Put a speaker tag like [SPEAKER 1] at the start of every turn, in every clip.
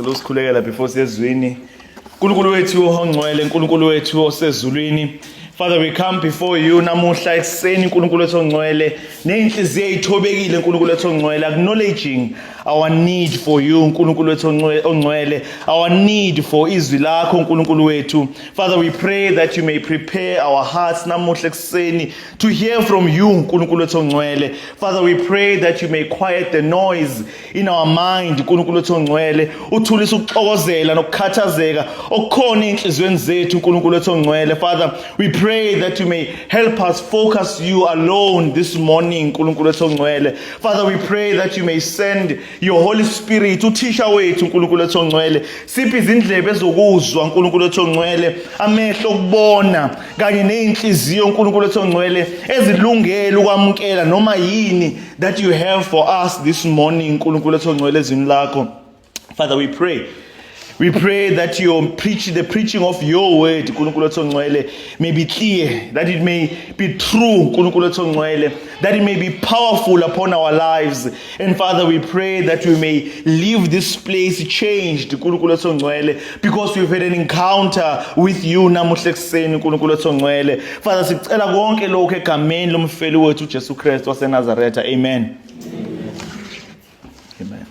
[SPEAKER 1] Sicela usikhulekela before siyezwini. Nkulunkulu wethu ongcwele, Nkulunkulu wethu osezulwini. Father, we come before you namuhla ekuseni Nkulunkulu wethu ongcwele nenhliziyo ezithobekile Nkulunkulu wethu ongcwele, acknowledging our need for you Nkulunkulu wethu ongcwele, our need for izwi lakho Nkulunkulu wethu. Father, we pray that you may prepare our hearts namuhla ekuseni to hear from you Nkulunkulu wethu ongcwele. Father, we pray that you may quiet the noise in our mind Nkulunkulu wethu ongcwele, uthulise ukuxokozela nokukhathazeka okukhona enhlizweni zethu Nkulunkulu wethu ongcwele. Father, we pray that you may help us focus you alone this morning Nkulunkulu wethu ongcwele. Father, we pray that you may send your Holy Spirit uthisha wethu Nkulunkulu wethu ongcwele, siphe izindlebe ezokuzwa Nkulunkulu wethu ongcwele, amehlo okubona kanye nenhliziyo Nkulunkulu wethu ongcwele ezilungele ukwamukela noma yini that you have for us this morning Nkulunkulu wethu ongcwele ezwini lakho. Father, we pray that the preaching of your word Nkulunkulu wethu ongcwele may be clear, that it may be true Nkulunkulu wethu ongcwele, that it may be powerful upon our lives. And Father, we pray that we may leave this place changed Nkulunkulu wethu ongcwele, because we've had an encounter with you namuhla ekuseni Nkulunkulu wethu ongcwele. Father, sicela konke lokho egameni lomfeli wethu uJesu Kristu waseNazaretha. Amen. Amen.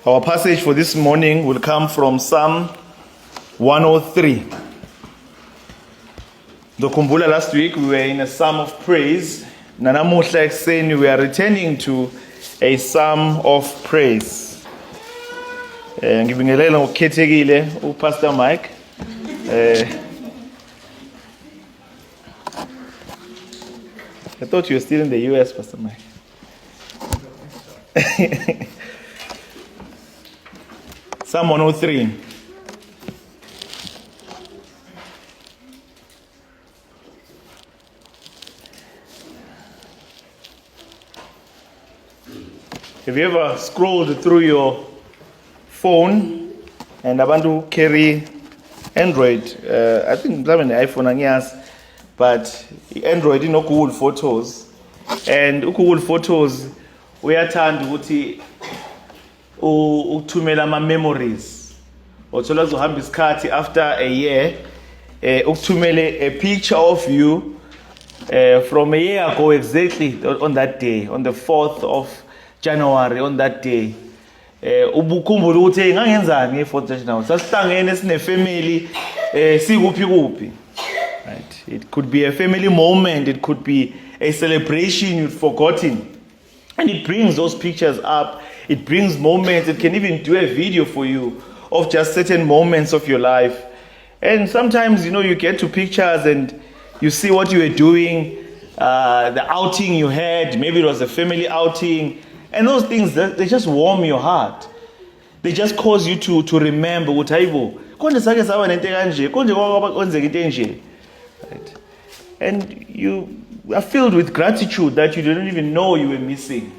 [SPEAKER 1] Our passage for this morning will come from Psalm 103. Dokumbula, last week we were in a psalm of praise. Nanamuhla ekuseni we are returning to a psalm of praise. Ngibingelela ngokukhethekile uPastor Mike. I thought you were still in the US, Pastor Mike. Psalm 103. Have you ever scrolled through your phone and abantu carry Android? I think I'm an iPhone angiyazi, but Android ino Google Photos, and Google Photos uyathanda ukuthi ukuthumela ama memories. Othola uzohamba isikhathi after a year ukuthumele a picture of you from a year ago exactly on that day, on the 4th of January, on that day. Ubukhumbula ukuthi ngangenzani nge4th January. Sasihlangene sine family sikuphi kuphi. Right? It could be a family moment, it could be a celebration you've forgotten. And it brings those pictures up. It brings moments. It can even do a video for you of just certain moments of your life. And sometimes, you get to pictures and you see what you were doing, the outing you had. Maybe it was a family outing. And those things, they just warm your heart. They just cause you to remember what konje sake saba nento kanje, konje kwenzeka into enje. Right? And you are filled with gratitude that you didn't even know you were missing.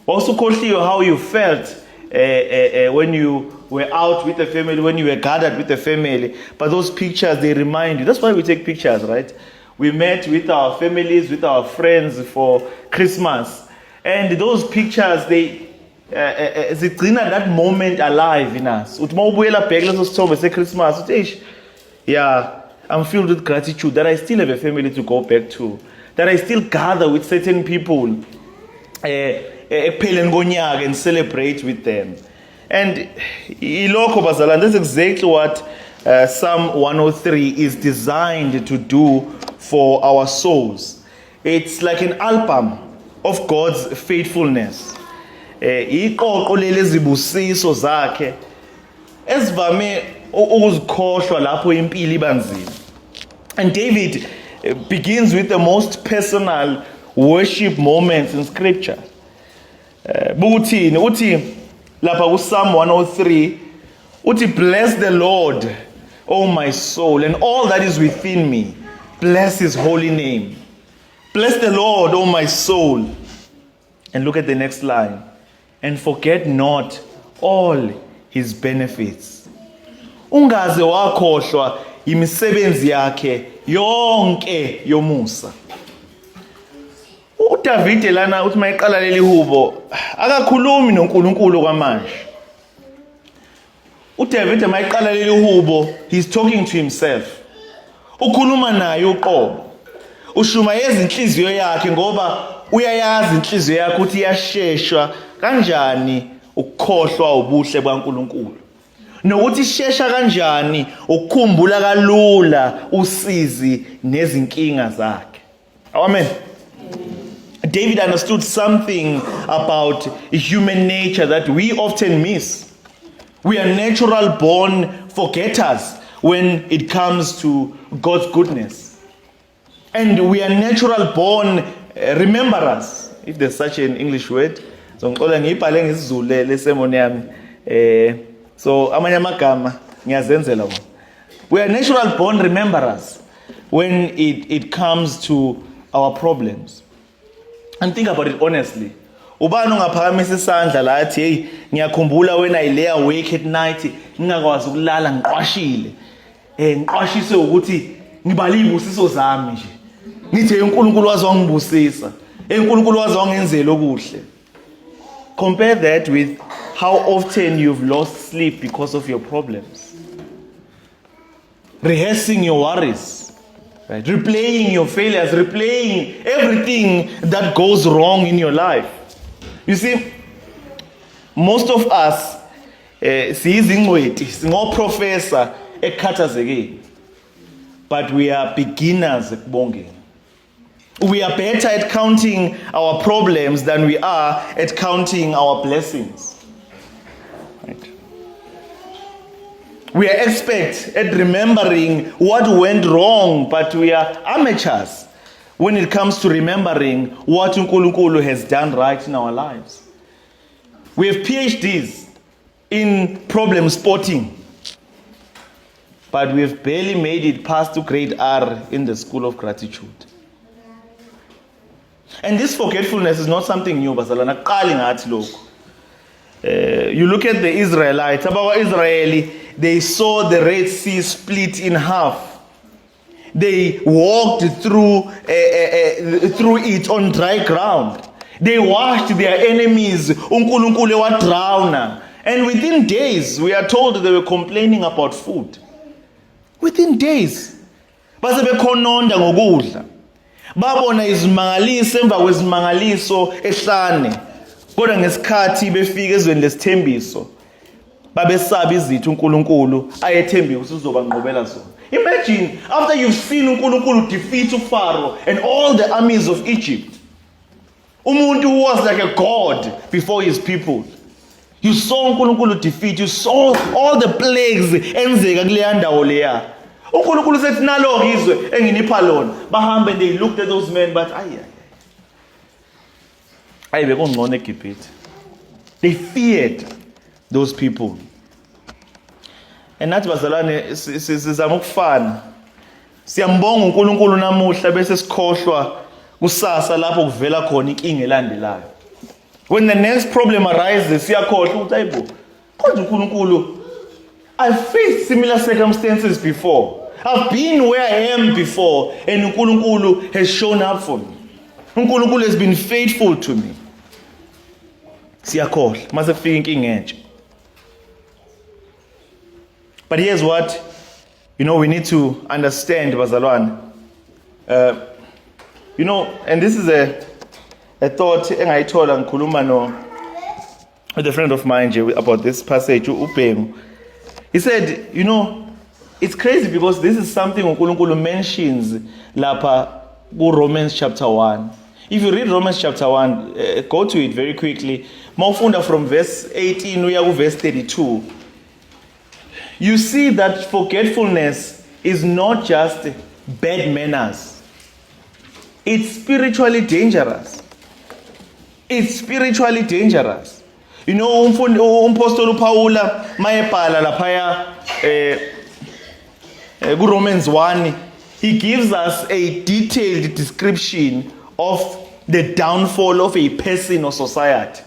[SPEAKER 1] Also, how you felt when you were out with the family, when you were gathered with the family. But those pictures, they remind you. That's why we take pictures, right? We met with our families, with our friends for Christmas. And those pictures, they bring that moment alive in us. Yeah, I'm filled with gratitude that I still have a family to go back to, that I still gather with certain people and celebrate with them. And that's exactly what Psalm 103 is designed to do for our souls. It's like an album of God's faithfulness. Iqoqo lezibusiso zakhe ezivame ukuzikhohlwa lapho impilo ibanzima. And David begins with the most personal worship moments in scripture. Bukuthini uthi lapha ku Psalm 103 uthi, bless the Lord, O my soul, and all that is within me, bless his holy name. Bless the Lord, O my soul. And look at the next line. And forget not all his benefits. Ungaze wakhohlwa imisebenzi yakhe yonke yomusa. uDavid lana uthi mayiqala leli hubo akakhulumi noNkulunkulu kwamanje. uDavid mayiqala leli hubo, he's talking to himself. Ukhuluma naye uqobo. Ushumayeza inhliziyo yakhe ngoba uyayazi inhliziyo yakhe ukuthi iyasheshwa kanjani ukukhohlwa ubuhle baNkulunkulu. Nokuthi ishesha kanjani ukukhumbula kalula usizi nezinkinga zakhe. Amen. David understood something about human nature that we often miss. We are natural born forgetters when it comes to God's goodness. And we are natural born rememberers, if there's such an English word. So ngicela ngiyibhale ngesizulu lesemoni yami. So amanye amagama ngiyazenzela wona. We are natural born rememberers when it comes to our problems. And think about it honestly. Ubani ongaphakamisa isandla la athi hey ngiyakhumbula when I lay awake at night ngingakwazi ukulala ngiqwashile. Ngiqwashiswe ukuthi ngibala izibusiso zami nje. Ngithi uNkulunkulu wazongibusisa. uNkulunkulu wazongenzela okuhle. Compare that with how often you've lost sleep because of your problems. Rehearsing your worries. Right? Replaying your failures, replaying everything that goes wrong in your life. You see, most of us, professor but we are beginners at bonging. We are better at counting our problems than we are at counting our blessings. Right? We are experts at remembering what went wrong, but we are amateurs when it comes to remembering what uNkulunkulu has done right in our lives. We have PhDs in problem spotting, but we have barely made it past to grade R in the school of gratitude. And this forgetfulness is not something new, bazalwana. You look at the Israelites, they saw the Red Sea split in half. They walked through it on dry ground. They watched their enemies, uNkulunkulu wa drowna. And within days, we are told they were complaining about food. Within days. Base bekhononda ngokudla. Babona izimangaliso emva kwezimangaliso ehlane. Kodwa ngesikhathi befika ezweni lesithembiso, babesaba izithu uNkulunkulu ayethembile ukuthi uzobanqobela zona. Imagine after you've seen uNkulunkulu defeat uPharaoh and all the armies of Egypt. Umuntu who was like a god before his people. You saw uNkulunkulu defeat, you saw all the plagues enzeka kuleya ndawo leya. uNkulunkulu sethi nalo ngizwe enginipha lona. Bahambe and they looked at those men but bekungcono eGibhithe. They feared those people. And nathi bazalwane sizama ukufana. Siyambonga uNkulunkulu namuhla bese sikhohlwa kusasa lapho kuvela khona inkinga elandelayo. When the next problem arises, siyakhohlwa ukuthi ayibo. Kodwa uNkulunkulu, I've faced similar circumstances before. I've been where I am before and uNkulunkulu has shown up for me. uNkulunkulu has been faithful to me. Siyakhohlwa mase kufika inkinga entsha. But here's what, we need to understand, bazalwane. And this is a thought engayithola ngikhuluma with a friend of mine about this passage, uBhengu. He said, it's crazy because this is something uNkulunkulu mentions lapha Romans chapter 1. If you read Romans chapter 1, go to it very quickly. Mawufunda from verse 18 uya ku verse 32. You see that forgetfulness is not just bad manners. It's spiritually dangerous. It's spiritually dangerous. Umpostoli uPaula mayebhala laphaya Romans 1, he gives us a detailed description of the downfall of a person or society.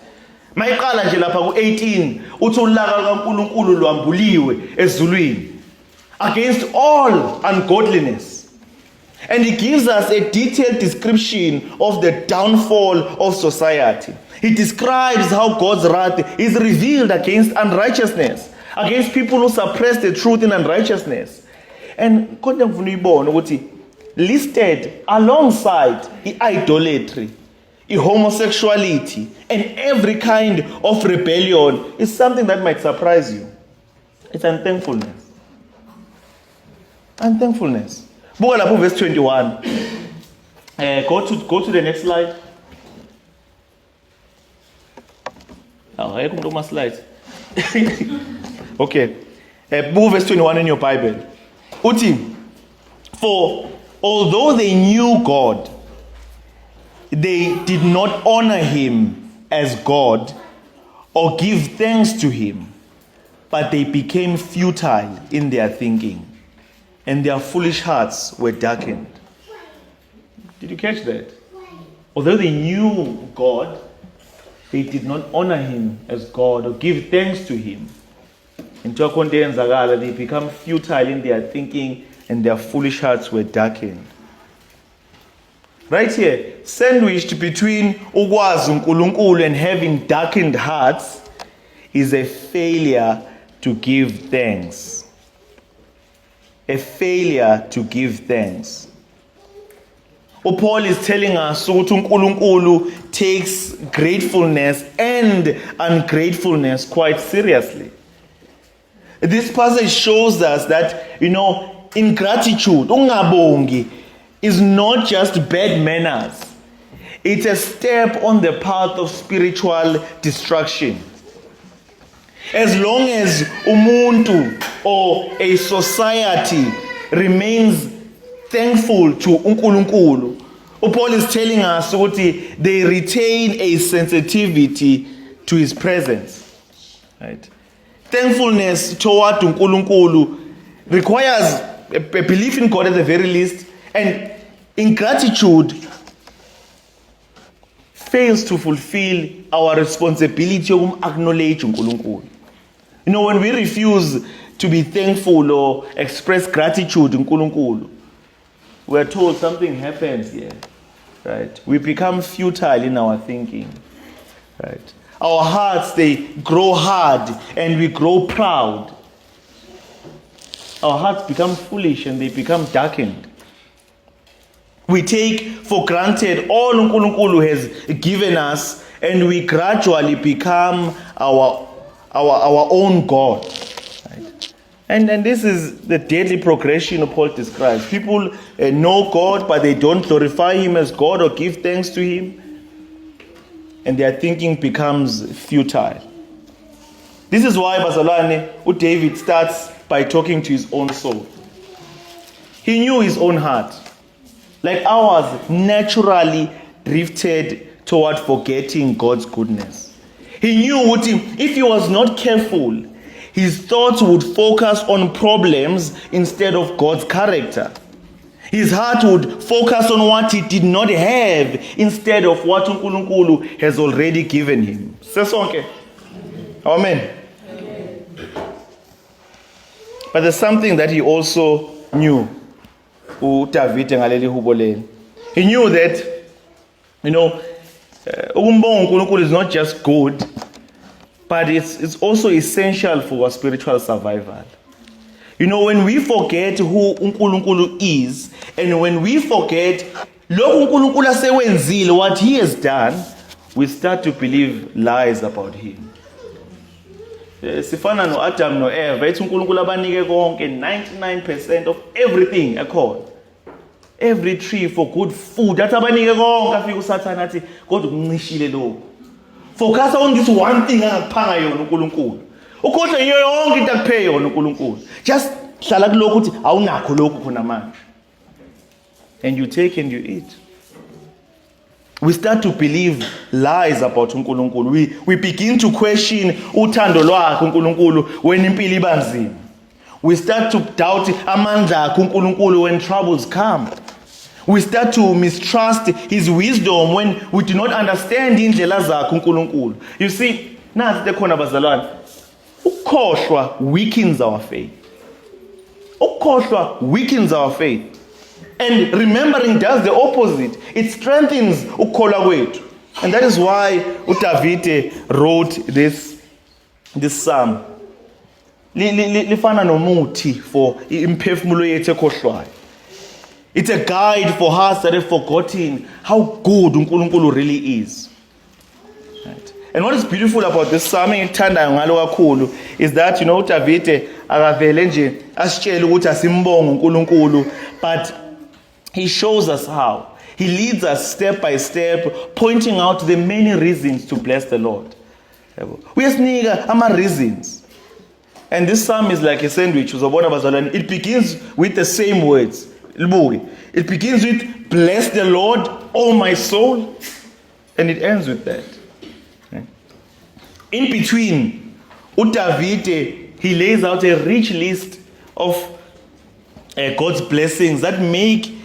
[SPEAKER 1] Mayiqala nje lapha ku18 uthi ulaka kaNkulunkulu lwambuliwe ezulwini against all ungodliness And he gives us a detailed description of the downfall of society. He describes how God's wrath is revealed against unrighteousness, against people who suppress the truth in unrighteousness. And listed alongside idolatry, homosexuality, and every kind of rebellion is something that might surprise you. It's unthankfulness. Unthankfulness. Buka lapho verse 21. Go to the next slide. Oh, slides. Okay. Buka verse 21 in your Bible. Uti, for although they knew God, they did not honor him as God or give thanks to him, but they became futile in their thinking, and their foolish hearts were darkened. Did you catch that? Although they knew God, they did not honor him as God or give thanks to him. They become futile in their thinking, and their foolish hearts were darkened. Right here, sandwiched between ukwazi uNkulunkulu and having darkened hearts is a failure to give thanks. A failure to give thanks. Paul is telling us ukuthi uNkulunkulu takes gratefulness and ungratefulness quite seriously. This passage shows us that, ingratitude, ungabongi, is not just bad manners. It's a step on the path of spiritual destruction. As long as umuntu or a society remains thankful to uNkulunkulu, Paul is telling us that they retain a sensitivity to his presence. Right? Thankfulness toward uNkulunkulu requires a belief in God at the very least, and ingratitude fails to fulfill our responsibility to acknowledge uNkulunkulu. When we refuse to be thankful or express gratitude in uNkulunkulu, we are told something happens here. Right? We become futile in our thinking. Right? Our hearts, they grow hard and we grow proud. Our hearts become foolish and they become darkened. We take for granted all uNkulunkulu has given us, and we gradually become our own God. Right? And this is the deadly progression Paul describes. People know God, but they don't glorify him as God or give thanks to him, and their thinking becomes futile. This is why David starts by talking to his own soul. He knew his own heart. Like ours, naturally drifted toward forgetting God's goodness. He knew if he was not careful, his thoughts would focus on problems instead of God's character. His heart would focus on what he did not have instead of what uNkulunkulu has already given him. Sesonke. Amen. But there's something that he also knew. He knew that, uNkulunkulu is not just good, but it's also essential for our spiritual survival. When we forget who uNkulunkulu is, and when we forget what he has done, we start to believe lies about him. Sifana no Adam no Eva, ethi uNkulunkulu abanike konke 99% of everything akhona. Every tree for good food. That abanike konke afika uSathane athi kodwa ukuncishile lokho. Focus on this one thing angakuphanga yona uNkulunkulu. Ukhohle yonke into akuphe yona uNkulunkulu. Just hlala kulokho uthi awunakho lokho khona manje. And you take and you eat. We start to believe lies about uNkulunkulu. We begin to question uthando lwakhe uNkulunkulu when impilo ibanzima. We start to doubt amandla akhe uNkulunkulu when troubles come. We start to mistrust his wisdom when we do not understand indlela zakhe uNkulunkulu. You see, nathi tekhona bazalwane, ukukhohlwa weakens our faith. Ukukhohlwa weakens our faith. And remembering does the opposite. It strengthens ukukholwa kwethu. And that is why uDavide wrote this psalm. Lifana nomuthi for imphefumulo yethu ekhohlwayo. It's a guide for us that have forgotten how good uNkulunkulu really is. Right. And what is beautiful about this psalm engithandayo ngalo kakhulu is that uDavide akavele nje asitshela ukuthi asimbonge uNkulunkulu, but he shows us how. He leads us step by step, pointing out the many reasons to bless the Lord. Uyasinika ama-reasons. And this psalm is like a sandwich. It begins with the same words. It begins with, bless the Lord, oh my soul. And it ends with that. In between, uDavide, he lays out a rich list of God's blessings that make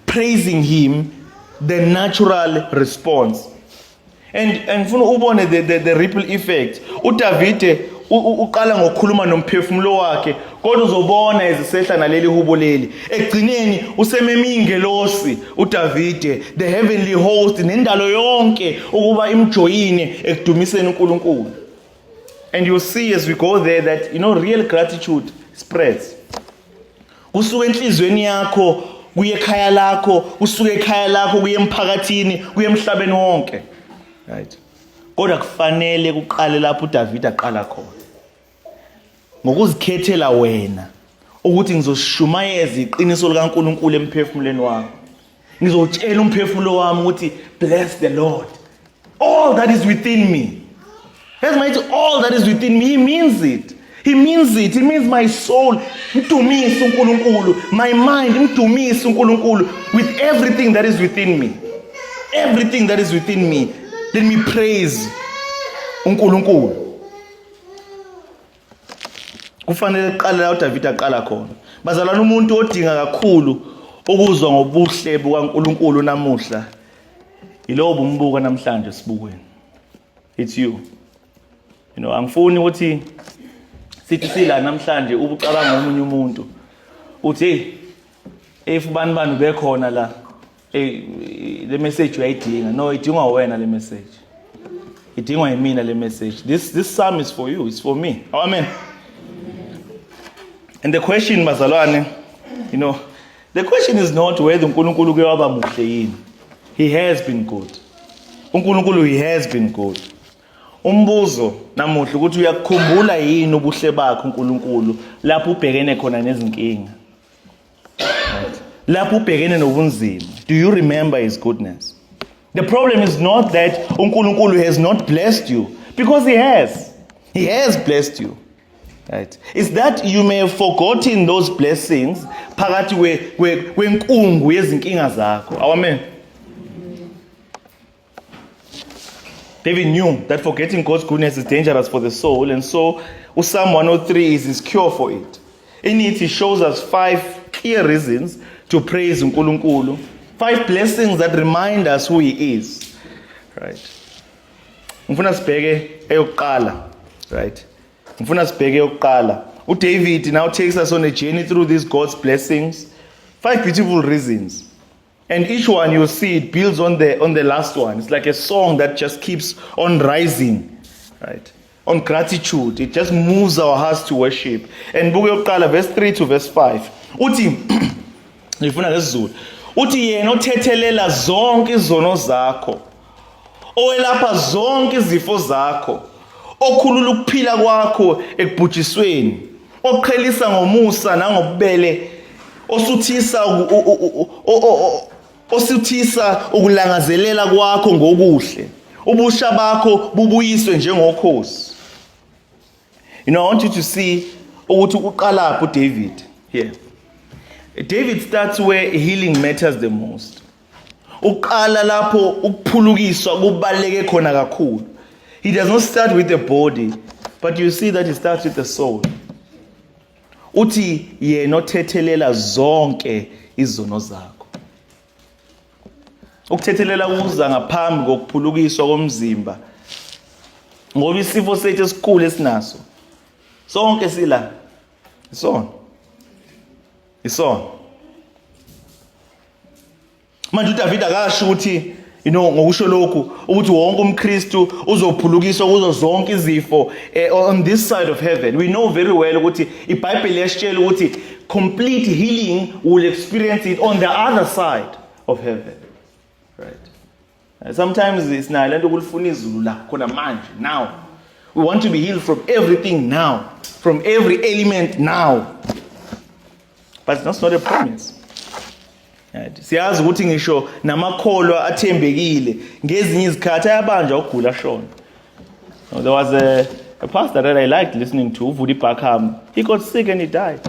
[SPEAKER 1] praising him the natural response. And for ubone the ripple effect. uDavide uqala ngokukhuluma nomphefumulo wakhe, kodwa uzobona ezisehla naleli hubo leli. Egcineni usememe ingelosi uDavide, the heavenly host, nendalo yonke ukuba imjoyine ekudumiseni uNkulunkulu. And you'll see as we go there that real gratitude spreads. Usuke enhlizweni yakho kuye ekhaya lakho, usuke ekhaya lakho kuye emphakathini, kuye emhlabeni wonke. Right? Kodwa kufanele kuqale lapho uDavide aqala khona. Ngokuzikhethela wena ukuthi ngizoshumayeza iqiniso likaNkulunkulu emphefumulweni wami. Ngizotshela umphefumulo wami ukuthi bless the Lord. All that is within me. As mighty, all that is within me, he means it. He means it. He means my soul. Mdumise uNkulunkulu. My mind, mdumise uNkulunkulu with everything that is within me. Everything that is within me. Let me praise uNkulunkulu. Kufanele qala la uDavide aqala khona. Bazalwana, umuntu odinga kakhulu ukuzwa ngobuhle bukaNkulunkulu namuhla yilowo bumbuka namhlanje sibukweni. It's you. Angifuni ukuthi sithi sila namhlanje ubucabanga ngomunye umuntu uthi if bani bekhona la le message uyayidinga. No, idingwa wena le message. Idingwa yimina le message. This psalm is for you. It's for me. Amen. And the question, bazalwane, the question is not whether uNkulunkulu ke waba muhle yini. He has been good. uNkulunkulu, he has been good. Umbuzo namuhla ukuthi uyakukhumbula yini ubuhle bakhe uNkulunkulu lapho ubhekene khona nezinkinga. Lapho ubhekene nobunzima. Do you remember his goodness? The problem is not that uNkulunkulu has not blessed you, because he has. He has blessed you. Right? It's that you may have forgotten those blessings phakathi kwenkungu yezinkinga zakho. Amen. David knew that forgetting God's goodness is dangerous for the soul, and so Psalm 103 is his cure for it. In it, he shows us 5 clear reasons to praise uNkulunkulu, 5 blessings that remind us who he is. Right? Ngifuna sibheke eyokuqala. Right? Ngifuna sibheke eyokuqala. David now takes us on a journey through these God's blessings, 5 beautiful reasons. And each one, you'll see, it builds on the last one. It's like a song that just keeps on rising, right? On gratitude. It just moves our hearts to worship. And buku yokuqala, verse 3 to verse 5. Uthi, ngifuna lesizulu. Uthi yena othethelela zonke izono zakho, owelapha zonke izifo zakho, okhulula ukuphila kwakho ekubhujisweni, oqhelisa ngomusa nangobubele, osuthisa ukulangazelela kwakho ngokuhle, ubusha bakho bubuyiswe njengokhosi. I want you to see ukuthi uqala uDavid here. David starts where healing matters the most. Uqala lapho ukuphulukiswa kubaleke khona kakhulu. He does not start with the body, but you see that he starts with the soul. Uthi yena othethelela zonke izono zakho. Ukuthethelela uza ngaphambi kokuphulukiswa komzimba. Ngoba isifo sethu esikhulu esinaso, sonke sila. Isona. Manje uDavid akasho ukuthi ngokusho lokhu ukuthi wonke umKristu uzophulukiswa kuzo zonke izifo on this side of heaven. We know very well ukuthi iBhayibheli yasitshela ukuthi complete healing will experience it on the other side of heaven. Right? Sometimes it's na lento kulifuna izulu la khona manje now. We want to be healed from everything now, from every element now. But that's not a promise. Siyazi ukuthi ngisho namakholwa athembekile ngezinye izikhathi ayabanjwa ukugula shona. There was a pastor that I liked listening to, Vudi Bakham. He got sick and he died.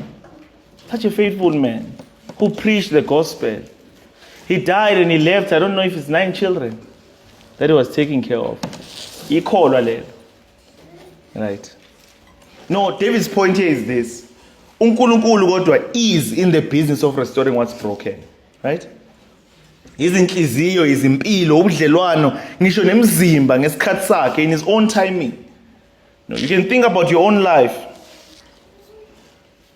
[SPEAKER 1] Such a faithful man who preached the gospel. He died and he left, I don't know if it's 9 children that he was taking care of. Ikholwa lelo. Right. No, David's point here is this. uNkulunkulu kodwa is in the business of restoring what's broken. Right? Izinhliziyo, izimpilo, ubudlelwano, ngisho nemzimba ngesikhathi sakhe in his own timing. You can think about your own life.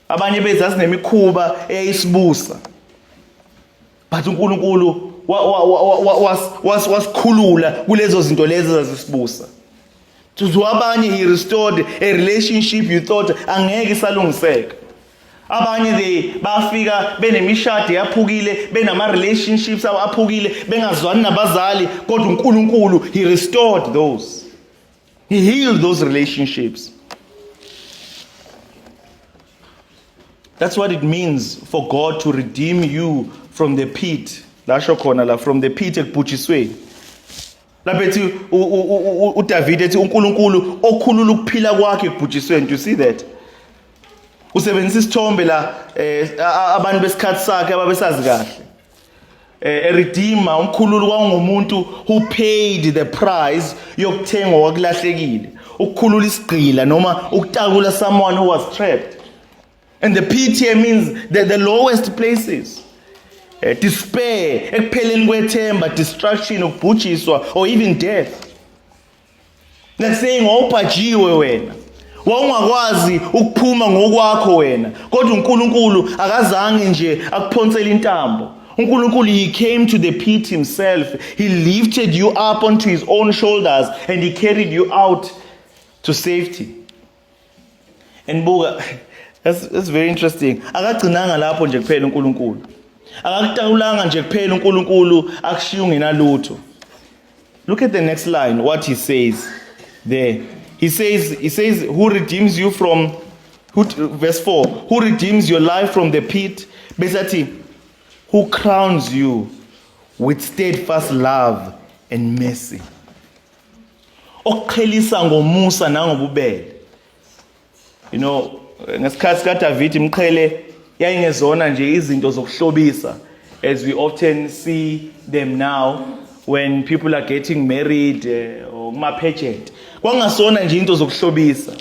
[SPEAKER 1] Abanye bezazi nemikhuba eyisibusa. But uNkulunkulu wasikhulula kulezo zinto lezi ezasibusa. To abanye he restored a relationship you thought angeke isalungiseka. Abanye bafika benemishado yaphukile, benama relationships aphukile, bengazwani nabazali, kodwa uNkulunkulu he restored those. He healed those relationships. That's what it means for God to redeem you from the pit. Lasho khona la, from the pit ekubhujiswe. Labethi uDavid ethi uNkulunkulu okhulula ukuphila kwakhe ekubhujisweni. Do you see that? Usebenzisa isithombe la abantu besikhathi sakhe ababesazi kahle. A redeemer, umkhululi kwangumuntu who paid the price yokuthengwa kwakulahlekile. Ukukhulula isigqila noma ukutakula someone who was trapped. And the pit here means the lowest places. Despair, ekupheleni kwethemba, destruction, ukubhujiswa, or even death. Like saying wawubhajiwe wena. Wawungakwazi ukuphuma ngokwakho wena. Kodwa uNkulunkulu akazange nje akuphonsela intambo. uNkulunkulu, he came to the pit himself. He lifted you up onto his own shoulders and he carried you out to safety. And buka, that's very interesting. Akagcinanga lapho nje kuphela uNkulunkulu. Akakutawulanga nje kuphela uNkulunkulu akushiya ungenalutho. Look at the next line, what he says there. He says, who redeems you from, verse 4, who redeems your life from the pit? Basically, who crowns you with steadfast love and mercy. Okuqhelisa ngomusa nangobubele. You know, ngesikhathi sikaDavid imqhele yayingezona nje izinto zokuhlobisa, as we often see them now when people are getting married or kuma-pageant. Kwangasona nje into zokuhlobisa.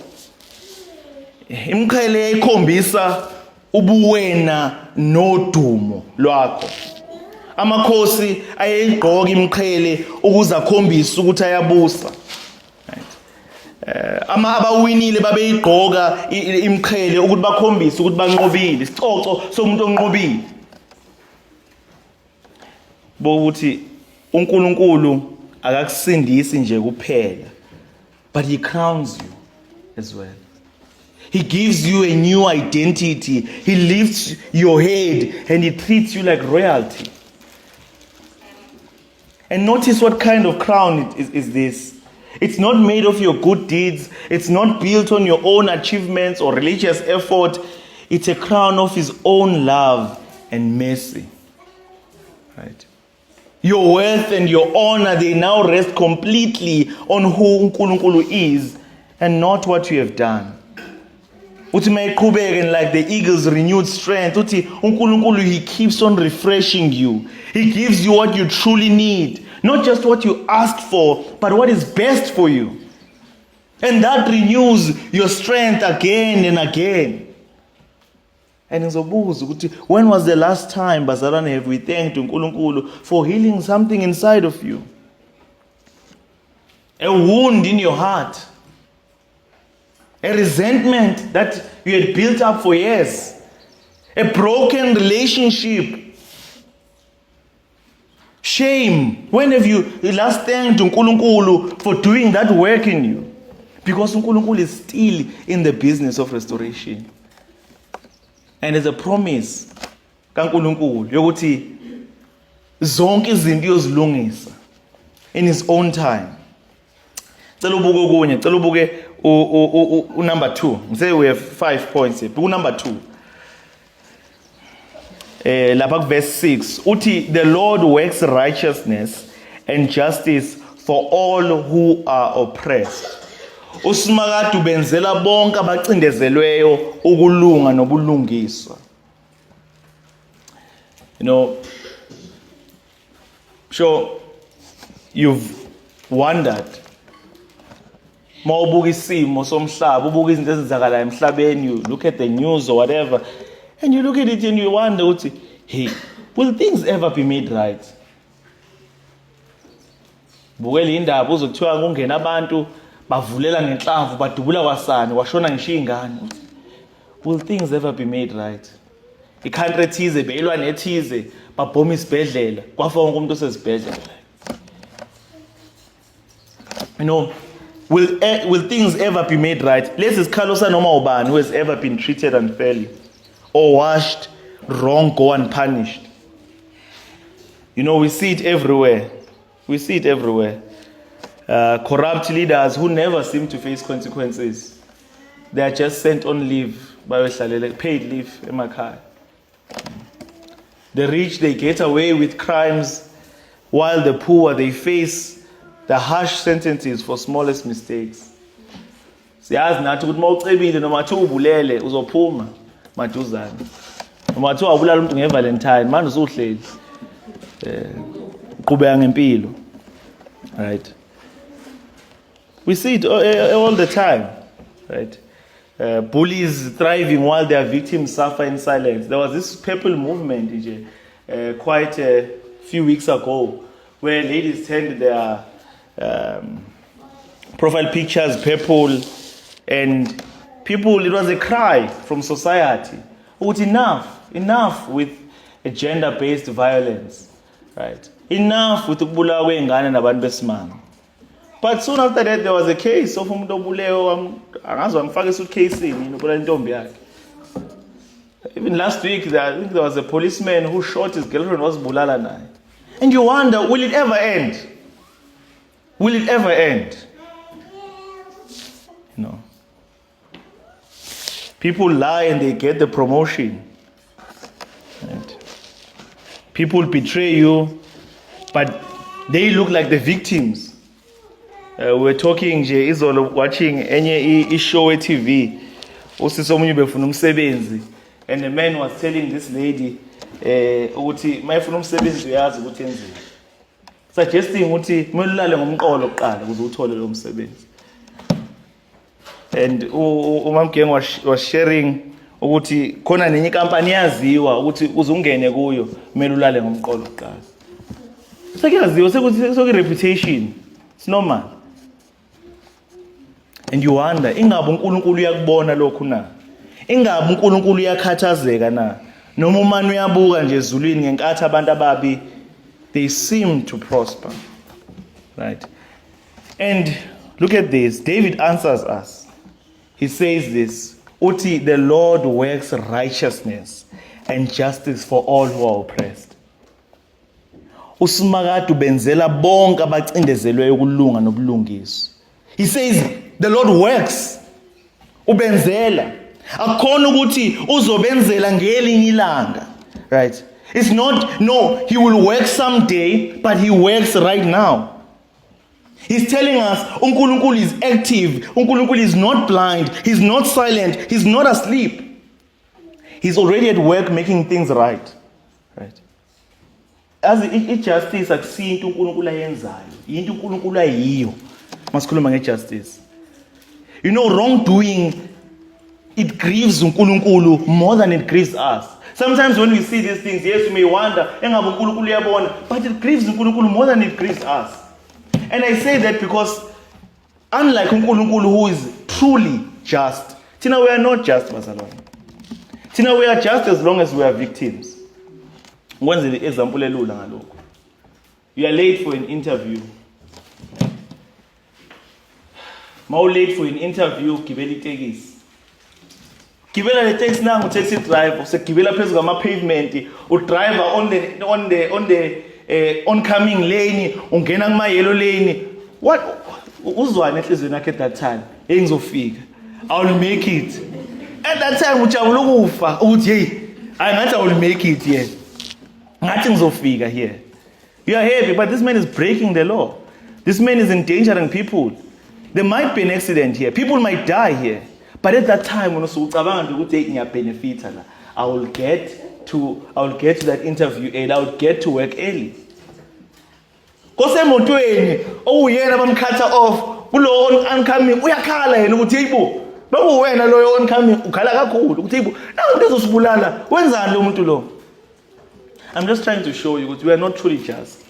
[SPEAKER 1] Imqhele yayikhombisa ubuwena nodumo lwakho. Amakhosi ayeyigqoka imqhele ukuze akhombise ukuthi ayabusa. Abawinile babeyigqoka imqhele ukuthi bakhombise ukuthi banqobile, isicoco somuntu onqobile. Bokuthi uNkulunkulu akakusindisi nje kuphela, but he crowns you as well. He gives you a new identity. He lifts your head and he treats you like royalty. And notice what kind of crown is this. It's not made of your good deeds. It's not built on your own achievements or religious effort. It's a crown of his own love and mercy. Right? Your worth and your honor, they now rest completely on who uNkulunkulu is and not what you have done. Uthi mayiqhubeke like the eagle's renewed strength. Uthi uNkulunkulu, he keeps on refreshing you. He gives you what you truly need. Not just what you asked for, but what is best for you. And that renews your strength again and again. And ngizobuza ukuthi, when was the last time, bazalwane, have we thanked uNkulunkulu for healing something inside of you? A wound in your heart. A resentment that you had built up for years. A broken relationship. Shame. When have you last thanked uNkulunkulu for doing that work in you? Because uNkulunkulu is still in the business of restoration. And there's a promise kaNkulunkulu yokuthi zonke izinto uyozilungisa in his own time. Cela ubuke okunye, cela ubuke number 2. Say we have 5 points here. Buku number 2. Lapha verse 6 uthi the Lord works righteousness and justice for all who are oppressed. Usimakade ubenzela bonke abacindezelweyo ukulunga nobulungiswa. You know, sure you've wondered mawubuka isimo somhlaba, ubuka izinto ezenzakalayo emhlabeni, you look at the news or whatever, and you look at it and you wonder, hey, will things ever be made right? Bukela indaba uzokuthiwa kungena abantu bavulela ngenhlamvu badubula kwasani washona ngisho ingane. Will things ever be made right? Ikhantri ethize beyilwane ethize babhoma isibhedlela kwafa wonke umuntu osezibhedlela. You know, will things ever be made right? Lesi isikhalo sanoma ubani who has ever been treated unfairly or washed wrong go unpunished. You know, we see it everywhere. We see it everywhere. Corrupt leaders who never seem to face consequences. They are just sent on leave, paid leave emakhaya. The rich, they get away with crimes, while the poor, they face the harsh sentences for smallest mistakes. Siyazi nathi ukuthi mawucebile noma thi ubulele uzophuma maduzane. Noma thi wabulala umuntu ngeValentine, manje usuhleli. Uqhubeka ngempilo. Right? We see it all the time, right? Bullies thriving while their victims suffer in silence. There was this purple movement quite a few weeks ago where ladies turned their profile pictures purple, and people, it was a cry from society. Enough with a gender-based violence, right? Enough with ukubulawa kwengane nabantu besimanga. But soon after that, there was a case of umuntu obulewe angazi wamfaka esuitcase-ini nobulala intombi yakhe. Even last week, I think there was a policeman who shot his girlfriend wazibulala naye. And you wonder, will it ever end? Will it ever end? You know. People lie and they get the promotion. Right? People betray you, but they look like the victims. We're talking nje izolo watching enye show TV. Usisi omunye befuna umsebenzi, and the man was telling this lady ukuthi mayifuna umsebenzi uyazi ukuthi enzeni. Suggesting ukuthi kumele ngomqolo oqala ukuze uthole lo msebenzi. And uMamgeng was sharing ukuthi khona nenye company yaziwa ukuthi uzungene kuyo kumele ulale ngomqolo oqala. Sekuyaziwa sekuthi soku reputation. It's normal. And you wonder, ingabe uNkulunkulu uyakubona lokhu na? Ingabe uNkulunkulu uyakhathazeka na? Noma umani uyabuka nje ezulwini ngenkathi abantu ababi they seem to prosper. Right? And look at this. David answers us. He says this, uthi the Lord works righteousness and justice for all who are oppressed. Usimakade ubenzela bonke abacindezelweyo ukulunga nobulungiswa. He says the Lord works. Ubenzela. Akukhona ukuthi uzobenzela ngelinye ilanga. Right? It's not, no, he will work someday, but he works right now. He's telling us uNkulunkulu is active. uNkulunkulu is not blind. He's not silent. He's not asleep. He's already at work making things right. Right? As justice akusiyo into uNkulunkulu ayenzayo. Into uNkulunkulu ayiyo. Masikhuluma ngejustice. You know, wrongdoing, it grieves uNkulunkulu more than it grieves us. Sometimes when we see these things, yes, we may wonder, but it grieves uNkulunkulu more than it grieves us. And I say that because unlike uNkulunkulu who is truly just, Tina, we are not just, bazalwane. Tina, we are just as long as we are victims. Ngwenze example elula ngalokho. You are late for an interview. More late for an interview, gibela itekisi. Gibela le taxi nangu taxi driver, segibela phezulu kwama pavement, driver on the oncoming lane, ungena kuma yellow lane. What uzwane enhlizweni yakhe at that time? Hey ngizofika. I will make it. At that time ujabula ukufa ukuthi hey, ngathi I will make it here. Ngathi ngizofika here. You are happy, but this man is breaking the law. This man is endangering people. There might be an accident here. People might die here. But at that time, when I will get to that interview early. I will get to work early. Because uyena bamkhatha off. Kulo oncoming uyakhala yena ukuthi yibo. Baku wena lo oncoming ukhala kakhulu ukuthi yibo. Nawu into ezosibulala. Wenzani lo muntu lo? I'm just trying to show you that we are not truly just.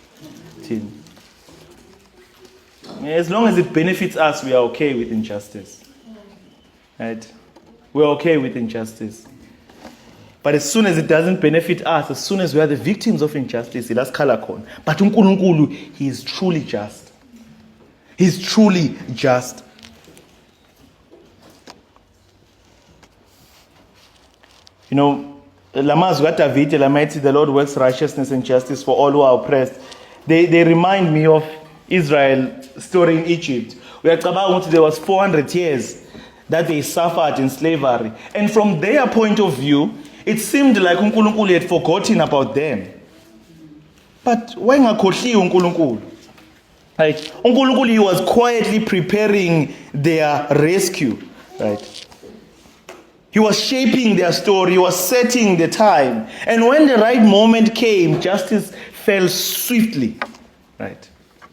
[SPEAKER 1] As long as it benefits us, we are okay with injustice. Right? We're okay with injustice. But as soon as it doesn't benefit us, as soon as we are the victims of injustice, that's kalakon. But uNkulunkulu, he is truly just. He's truly just. You know, the Lord works righteousness and justice for all who are oppressed. They remind me of Israel's story in Egypt. There was 400 years that they suffered in slavery. And from their point of view, it seemed like uNkulunkulu had forgotten about them. But why ngakhohliwe uNkulunkulu? Right? uNkulunkulu, he was quietly preparing their rescue. Right? He was shaping their story. He was setting the time. And when the right moment came, justice fell swiftly. Right?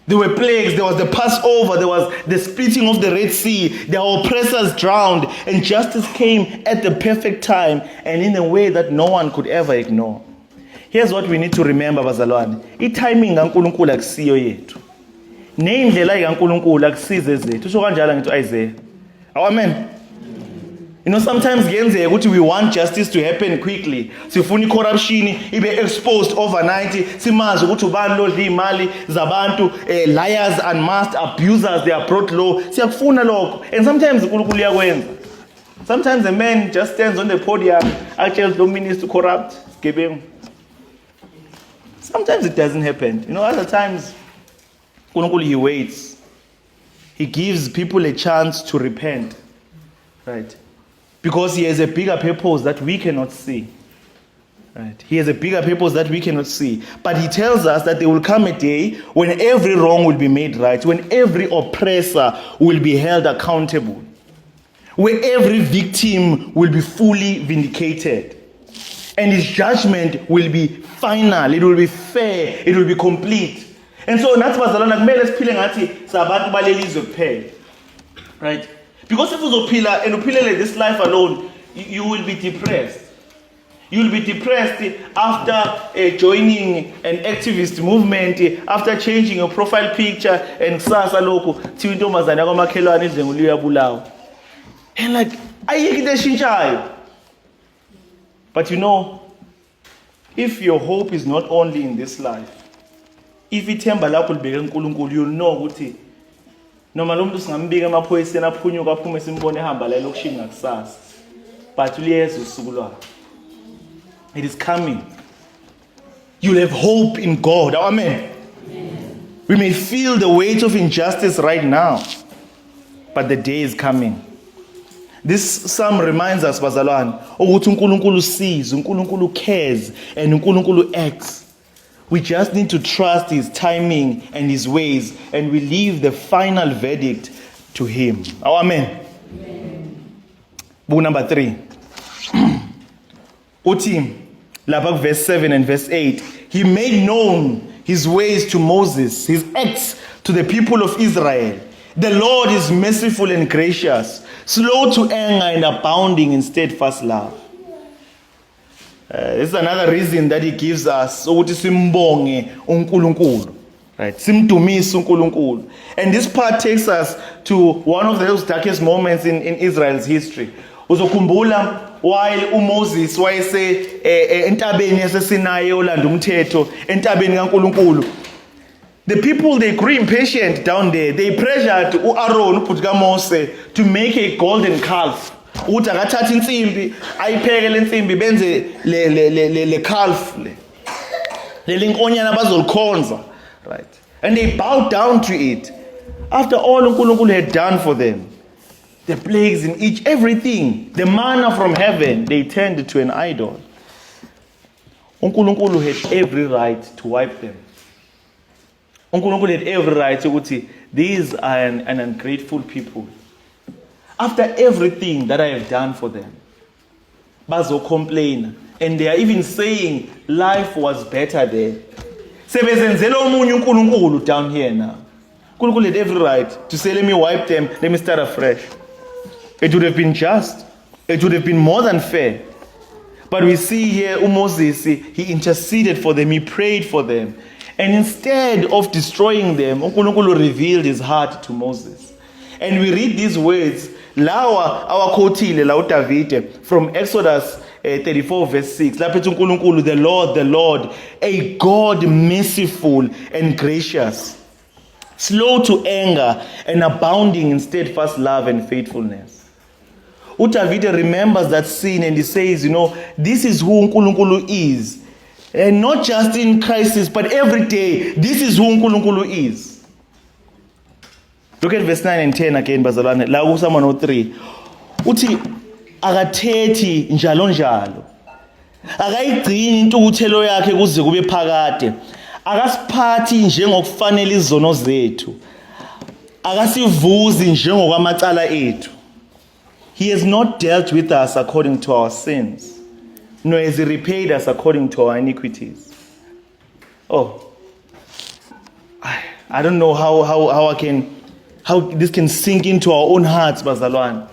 [SPEAKER 1] There were plagues. There was the Passover. There was the splitting of the Red Sea. The oppressors drowned. And justice came at the perfect time and in a way that no one could ever ignore. Here's what we need to remember, bazalwane. I-timing kaNkulunkulu akusiyo yethu. Nendlela kaNkulunkulu akusize zethu. Usho kanjalo ngithi Isaiah. Amen. You know, sometimes we want justice to happen quickly. Sifuna corruption ibe exposed overnight. Simazi ukuthi ubani lo dla imali zabantu, liars and masked abusers, they are brought low. Siyakufuna lokho. And sometimes uNkulunkulu uyakwenza. Sometimes a man just stands on the podium, tells the minister to corrupt, giving. Sometimes it doesn't happen. You know, other times uNkulunkulu, he waits. He gives people a chance to repent. Right? Because he has a bigger purpose that we cannot see. Right? He has a bigger purpose that we cannot see. But he tells us that there will come a day when every wrong will be made right, when every oppressor will be held accountable, where every victim will be fully vindicated. And his judgment will be final, it will be fair, it will be complete. And so nathi bazalwana kumele siphile ngathi sabantu balelizwe kuphela. Right? Because if uzophila and uphilele this life alone, you will be depressed. You will be depressed after joining an activist movement, after changing your profile picture and kusasa lokho thiwa intombazana yakwamakhelwane idle ngoluya bulawa. And like, ayikho into eshintshayo. But you know, if your hope is not only in this life, if ithemba lakho libeke kuNkulunkulu, you'll know ukuthi noma lo muntu singambika emaphoyiseni aphunyuka aphume simbone ehamba la elokushini ngakusasa. But uliyeza usuku lwakhe. It is coming. You'll have hope in God. Amen. We may feel the weight of injustice right now, but the day is coming. This psalm reminds us, bazalwane, ukuthi uNkulunkulu sees, uNkulunkulu cares, and uNkulunkulu acts. We just need to trust his timing and his ways, and we leave the final verdict to him. Amen. Book number 3. Uti, lapha verse 7 and verse 8. He made known his ways to Moses, his acts to the people of Israel. The Lord is merciful and gracious, slow to anger and abounding in steadfast love. This is another reason that he gives us ukuthi simbonge uNkulunkulu, right? Simdumise uNkulunkulu. And this part takes us to one of those darkest moments in Israel's history. Uzokhumbula while Moses wayese entabeni yaseSinayi olanda umthetho entabeni kaNkulunkulu. The people, they grew impatient down there. They pressured Aaron, Mose, to make a golden calf. Uthi akathatha insimbi, ayipheke le nsimbi benze le calf le linkonyana bazolikhonza, right? And they bowed down to it. After all uNkulunkulu had done for them, the plagues in each, everything, the manna from heaven, they turned to an idol. uNkulunkulu had every right to wipe them. uNkulunkulu had every right to say, these are an ungrateful people. After everything that I have done for them, bazo complain, and they are even saying life was better there. Sebezenzela omunye uNkulunkulu down here now. uNkulunkulu had every right to say, let me wipe them, let me start afresh. It would have been just. It would have been more than fair. But we see here Moses, he interceded for them, he prayed for them. And instead of destroying them, uNkulunkulu revealed his heart to Moses. And we read these words, lawa our kotile la uDavide from Exodus 34 verse 6. Lapho uNkulunkulu, the Lord, a God merciful and gracious, slow to anger and abounding in steadfast love and faithfulness. uDavide remembers that scene and he says, this is who uNkulunkulu is. And not just in crisis, but every day, this is who uNkulunkulu is. Look at verse 9 and 10 again, bazalwane. La kuSph 103. Uthi akathethi njalo njalo. Akayigcini intukuthelo yakhe kuze kube phakade. Akasiphathi njengokufanele izono zethu. Akasivuzi njengokwamacala ethu. He has not dealt with us according to our sins, nor has he repaid us according to our iniquities. Oh, I don't know how this can sink into our own hearts, bazalwane.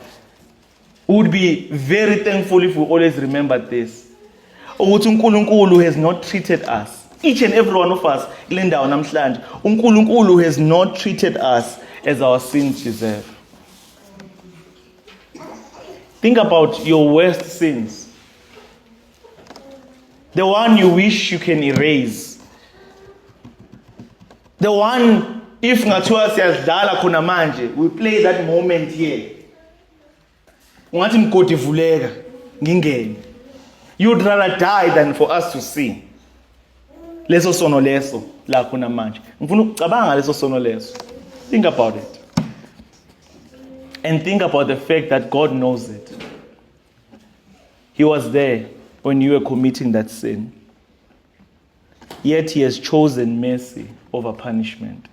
[SPEAKER 1] We would be very thankful if we always remembered this. Ukuthi uNkulunkulu has not treated us, each and every one of us, Linda namhlanje, uNkulunkulu has not treated us as our sins deserve. Think about your worst sins. The one you wish you can erase. The one, if ngathiwa siyadlala khona manje, we play that moment here. Ungathi mgodi vuleka, ngingene. You'd rather die than for us to see. Leso sono leso la khona manje. Ngifuna ukucabanga leso sono leso. Think about it. And think about the fact that God knows it. He was there when you were committing that sin. Yet he has chosen mercy over punishment.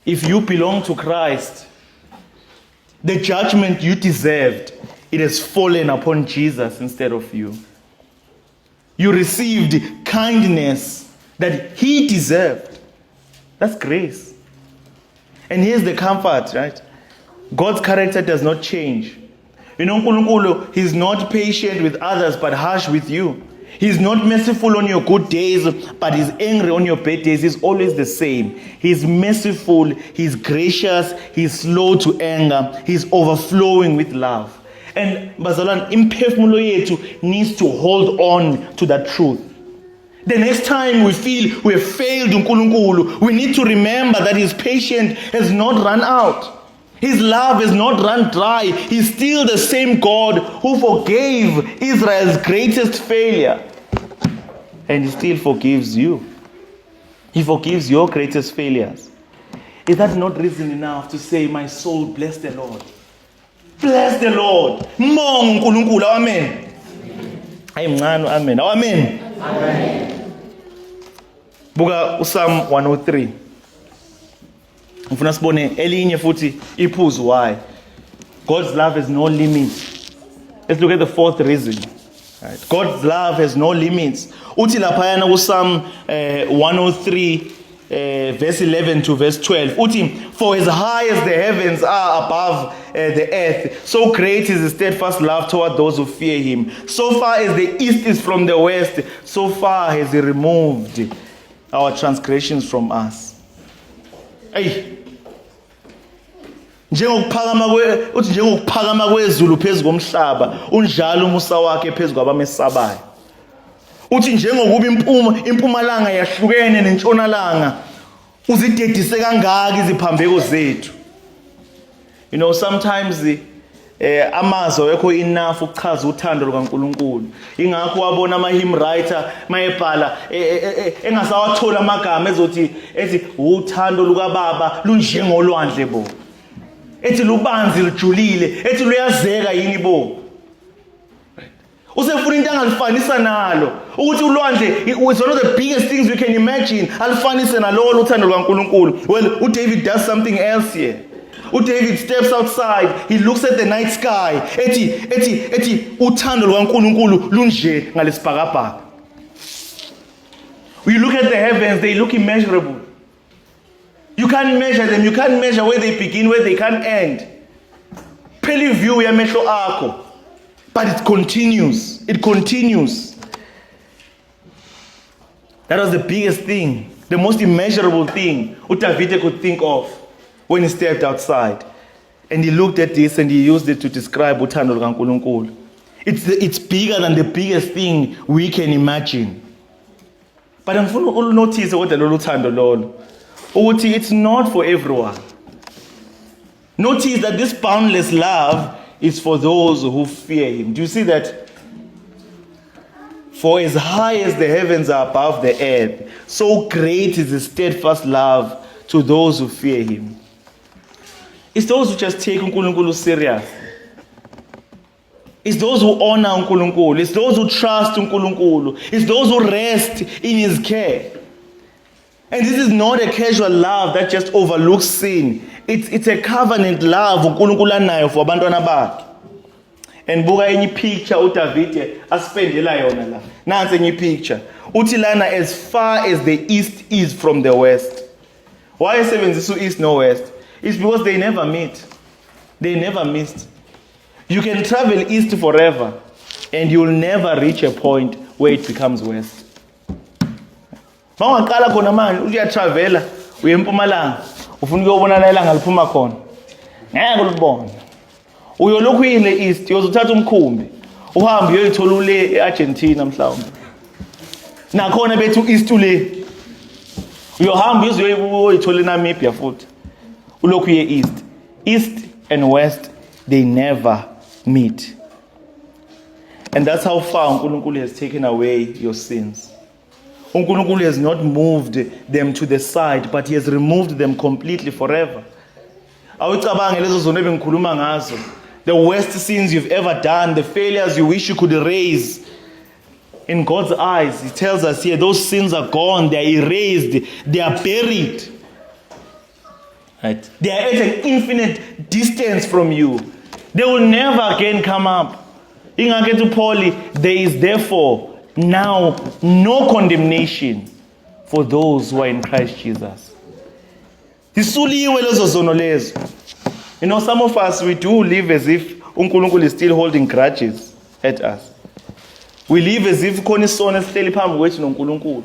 [SPEAKER 1] If you belong to Christ, the judgment you deserved, it has fallen upon Jesus instead of you. You received kindness that he deserved. That's grace. And here's the comfort, right? God's character does not change. uNkulunkulu, he's not patient with others but harsh with you. He's not merciful on your good days but he's angry on your bad days. He's always the same. He's merciful, he's gracious, he's slow to anger, he's overflowing with love. And bazalwane, imphefumulo yethu needs to hold on to that truth. The next time we feel we have failed uNkulunkulu, we need to remember that his patience has not run out. His love has not run dry. He's still the same God who forgave Israel's greatest failure. And he still forgives you. He forgives your greatest failures. Is that not reason enough to say, my soul, bless the Lord? Bless the Lord. Mong uNkulunkulu, amen. Amen. Amen. Amen. Buka uPsalm 103. Ufuna sibone elinye futhi iphuzu why God's love has no limits. Let's look at the fourth reason. Right. God's love has no limits. Uthi laphayana kuPsalm 103 verse 11 to verse 12. Uthi, for as high as the heavens are above the earth, so great is his steadfast love toward those who fear him. So far as the east is from the west, so far has he removed our transgressions from us. Hey. Njengokuphakama kwezulu phezu komhlaba, unjalo umusa wakhe phezu kwabamesabayo. uthi njengokuba impumalanga yahlukene nentshonalanga uzidedise kangaka iziphambeko zethu. You know, sometimes amazwi awekho enough ukuchaza uthando lukaNkulunkulu. Ingakho wabona ama-hymn writer mayebhala engasawathola amagama ethi uthando lukaBaba lunjengolwandle bo. Ethi lubanzi lujulile, ethi luyazeka yini bo. Usefuna into angalifanisa nalo. Ukuthi ulwandle is one of the biggest things we can imagine. Alifanise nalo uthando lukaNkulunkulu. Well, uDavid does something else here. David steps outside, he looks at the night sky. Ethi uthando lukaNkulunkulu lunje ngalesibhakabhaka. You look at the heavens, they look immeasurable. You can't measure them, you can't measure where they begin, where they can't end. Phela view yamehlo akho. But it continues. It continues. That was the biggest thing, the most immeasurable thing David could think of when he stepped outside. And he looked at this and he used it to describe uthando lukaNkulunkulu. It's bigger than the biggest thing we can imagine. But ngifuna unotice kodwa lolu thando lolo ukuthi it's not for everyone. Notice that this boundless love is for those who fear him. Do you see that? For as high as the heavens are above the earth, so great is his steadfast love to those who fear him. It's those who just take uNkulunkulu serious. It's those who honor uNkulunkulu. It's those who trust uNkulunkulu. It's those who rest in his care. And this is not a casual love that just overlooks sin. It's a covenant love uNkulunkulu anayo for abantwana bakhe. And buka enye picture uDavid aspendela yona la. Nansi enye picture. Uthi lana as far as the east is from the west. Why esebenzisa east no west? It's because they never meet. They never missed. You can travel east forever and you'll never reach a point where it becomes west. Mawaqala khona manje uyatravela uye eMpumalanga ufuna ukuyobona la ilanga liphuma khona. Ngeke ulibone. Uyolokhu ile east uyozothatha umkhumbi uhambe uyoyithola ule eArgentina mhlawumbe. Nakhona bethu east ule. Uyohamba uyoyithola eNamibia futhi. Ulokhu ye east. East and west, they never meet. And that's how far uNkulunkulu has taken away your sins. uNkulunkulu has not moved them to the side, but he has removed them completely forever. Awucabange lezo zono ebengikhuluma ngazo. The worst sins you've ever done, the failures you wish you could erase. In God's eyes, he tells us here, those sins are gone, they are erased, they are buried. Right? They are at an infinite distance from you. They will never again come up. Ingake Paul, there is therefore now no condemnation for those who are in Christ Jesus. Isuliwe lezo zono lezo. You know, some of us, we do live as if uNkulunkulu is still holding grudges at us. We live as if khona isona sihleli phambi kwethu noNkulunkulu.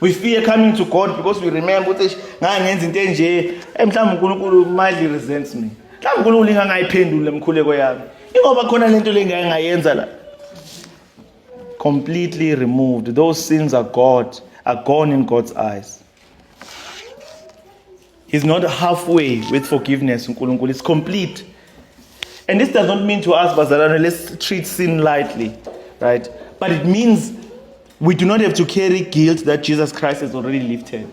[SPEAKER 1] We fear coming to God because we remember ukuthi ngangenza into enje, mhlawumbe uNkulunkulu mildly resents me. Mhlawumbe uNkulunkulu ingangayiphendula emkhuleko yami. Ingoba khona lento lengeke ngayenza la. Completely removed. Those sins are gone in God's eyes. He's not halfway with forgiveness, uNkulunkulu. It's complete. And this does not mean to us, bazalwane, let's treat sin lightly, right? But it means we do not have to carry guilt that Jesus Christ has already lifted,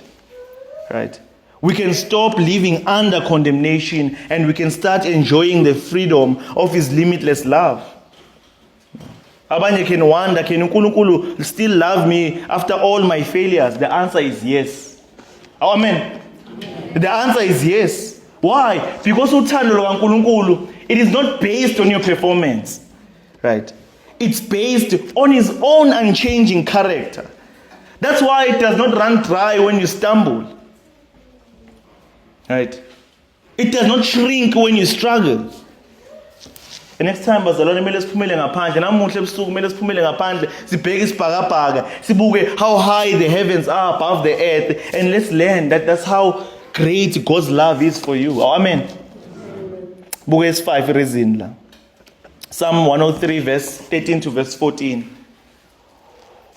[SPEAKER 1] right? We can stop living under condemnation and we can start enjoying the freedom of his limitless love. Abanye can wonder, can uNkulunkulu still love me after all my failures? The answer is yes. Amen. The answer is yes. Why? Because uthando lukaNkulunkulu, it is not based on your performance, right? It's based on his own unchanging character. That's why it does not run dry when you stumble, right? It does not shrink when you struggle. The next time bazalwane kumele siphumele ngaphandle, namuhla ebusuku kumele siphumele ngaphandle, sibheke isibhakabhaka, sibuke how high the heavens are above the earth, and let's learn that that's how great God's love is for you. Amen. Buke is 5 reason la. Psalm 103 verse 13 to verse 14.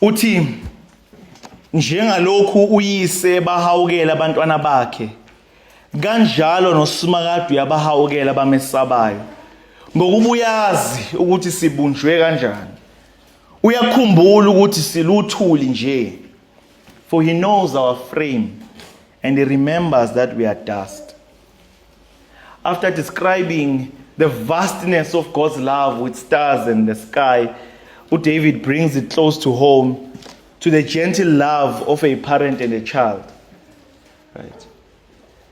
[SPEAKER 1] uthi njengalokhu uyise bahawukela abantwana bakhe kanjalo noSimakade uyabahawukela abamesabayo ngokuba uyazi ukuthi sibunjwe kanjani uyakhumbula ukuthi siluthuli nje for he knows our frame and he remembers that we are dust. After describing the vastness of God's love with stars in the sky, David brings it close to home to the gentle love of a parent and a child. Right?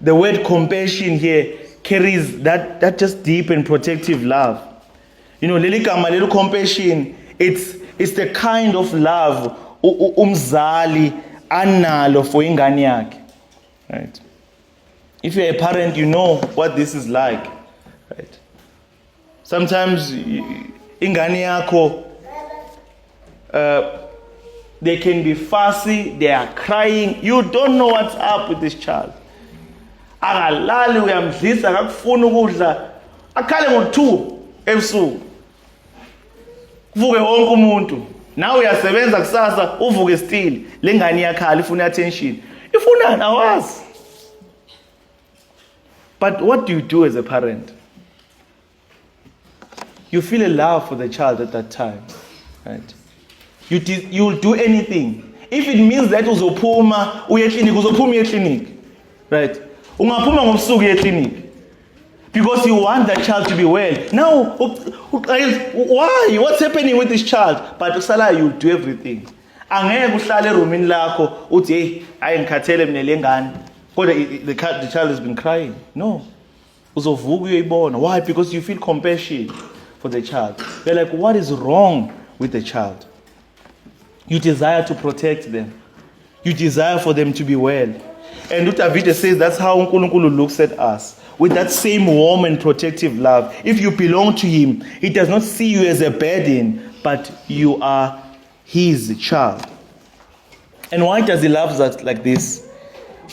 [SPEAKER 1] The word compassion here carries that just deep and protective love. You know, little compassion, it's the kind of love umzali analo for ingane yakhe. Right? If you're a parent, you know what this is like. Right? Sometimes ingane yakho they can be fussy, they are crying. You don't know what's up with this child. Akalali uyamdlisa akakufuna ukudla akhale ngo2 ebusuku. Kuvuke wonke umuntu. Nawe uyasebenza kusasa uvuke still lengane yakhala ifuna attention. Ifuna awazi. But what do you do as a parent? You feel a love for the child at that time. Right? You will do anything. If it means that uzophuma uye clinic, uzophuma uye clinic. Right? Ungaphuma ngobusuku uye clinic. Because you want that child to be well. Now, why? What's happening with this child? But usala, you do everything. Angeke uhlale roomini lakho uthi hey, ayengikhathele mina lengane. Kodwa the child has been crying. No. Uzovuka uyoyibona. Why? Because you feel compassion for the child. You're like, what is wrong with the child? You desire to protect them. You desire for them to be well. And David says that's how uNkulunkulu looks at us. With that same warm and protective love. If you belong to him, he does not see you as a burden, but you are his child. And why does he love us like this?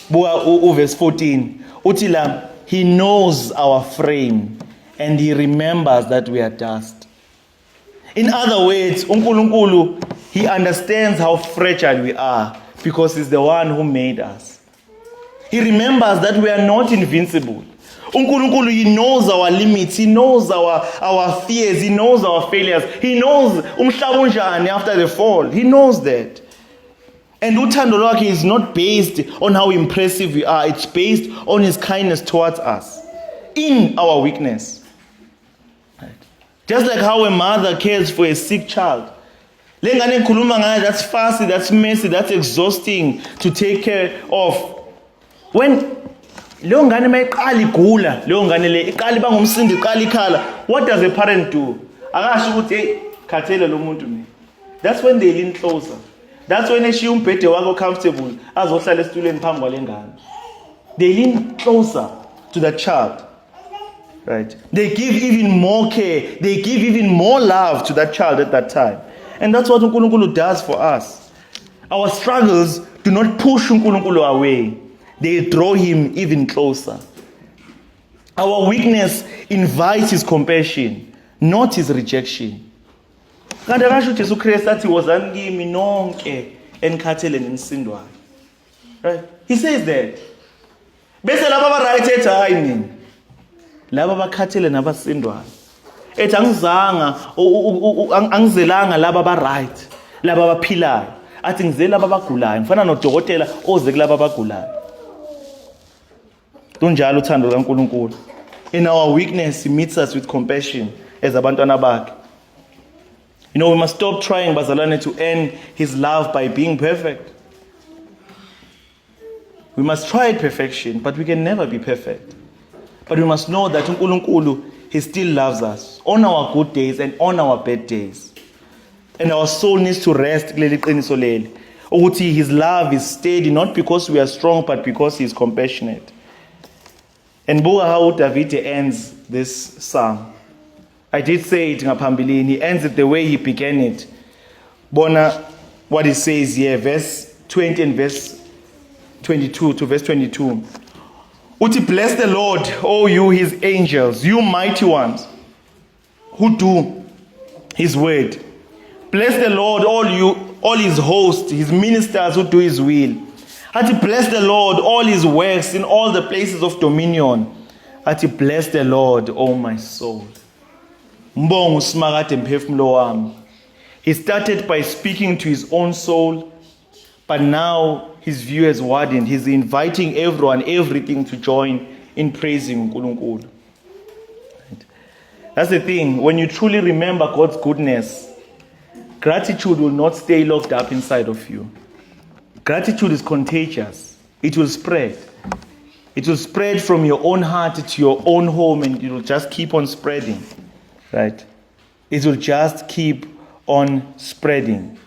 [SPEAKER 1] Verse 14. Utila, he knows our frame and he remembers that we are dust. In other words, uNkulunkulu, he understands how fragile we are because he's the one who made us. He remembers that we are not invincible. uNkulunkulu, he knows our limits, he knows our fears, he knows our failures, he knows umhlaba unjani after the fall. He knows that. And uthando lwakhe is not based on how impressive we are, it's based on his kindness towards us in our weakness. Right? Just like how a mother cares for a sick child. Lengane ngikhuluma ngayo, that's fussy, that's messy, that's exhausting to take care of. When leyo ngane mayiqala igula, leyo ngane le iqala iba ngumsindi, iqala ikhala, what does a parent do? Akasho ukuthi hey, khathele lo muntu mina. That's when they lean closer. That's when eshiya umbhede wakho comfortable azohlala esitulweni phambi kwalengane. They lean closer to the child. Right? They give even more care, they give even more love to that child at that time. And that's what uNkulunkulu does for us. Our struggles do not push uNkulunkulu away. They draw him even closer. Our weakness invites his compassion, not his rejection. Kanti akasho uJesu Kristu athi wozani kimi nonke enikhathele nemsindwayo. Right? He says that. Bese laba ba right ethi hayi mina. Laba bakhathele nabasindwayo. Ethi angizelanga laba ba right, laba baphilayo. Athi ngizele laba bagulayo. Mfana nodokotela oze kulaba bagulayo. Tunjalo uthando kaNkulunkulu. In our weakness, he meets us with compassion as abantwana bakhe. You know, we must stop trying, bazalwane, to earn his love by being perfect. We must try perfection, but we can never be perfect. But we must know that uNkulunkulu, he still loves us on our good days and on our bad days. And our soul needs to rest. His love is steady, not because we are strong, but because he is compassionate. And buka how David ends this psalm. I did say it ngaphambilini. He ends it the way he began it. Bona what he says here, verse 20 and verse 22 to verse 22. Uti, bless the Lord, O you his angels, you mighty ones who do his word. Bless the Lord, all you all his hosts, his ministers who do his will. Athi bless the Lord, all his works in all the places of dominion. Athi bless the Lord, O my soul. Mbongo uSimakade mphefumulo wami. He started by speaking to his own soul, but now his view has widened. He's inviting everyone, everything to join in praising uNkulunkulu. That's the thing. When you truly remember God's goodness, gratitude will not stay locked up inside of you. Gratitude is contagious. It will spread. It will spread from your own heart to your own home, and it will just keep on spreading. Right? It will just keep on spreading.